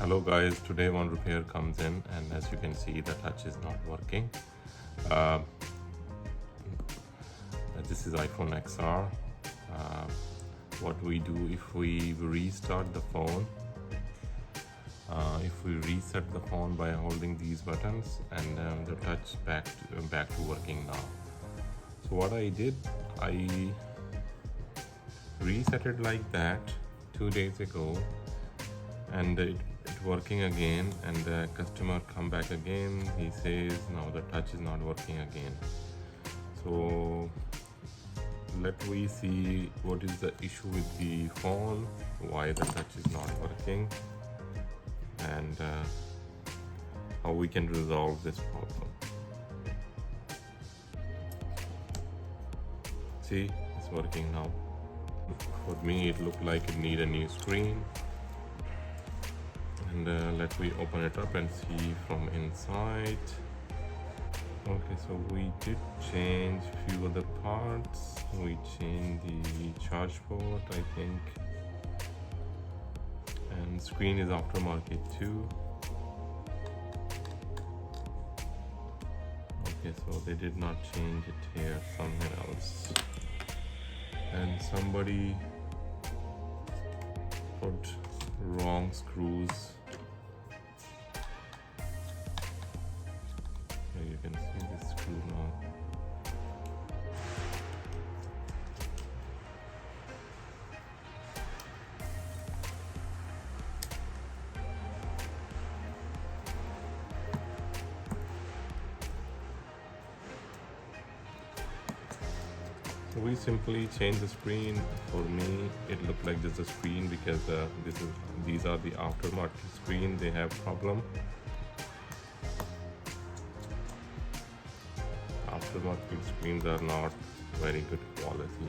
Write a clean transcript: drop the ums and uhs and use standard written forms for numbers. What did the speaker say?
Hello guys, today one repair comes in and as you can see the touch is not working. uh, this is iPhone XR. What we do, if we restart the phone, if we reset the phone by holding these buttons, and the touch back to working now. So what I did, I reset it like that 2 days ago, and it working again, and the customer come back again. He says now the touch is not working again. So let we see what is the issue with the phone, why the touch is not working, and how we can resolve this problem. See, it's working now. For me it looked like it need a new screen, and let me open it up and see from inside. Okay, so we did change few of the parts. We changed the charge port, I think, and screen is aftermarket too. Okay, so they did not change it here, somewhere else, and somebody put wrong screws. Here you can see the screw now. So we simply change the screen. For me it looked like just a screen because these are the aftermarket screen. They have problem. Aftermarket screens are not very good quality.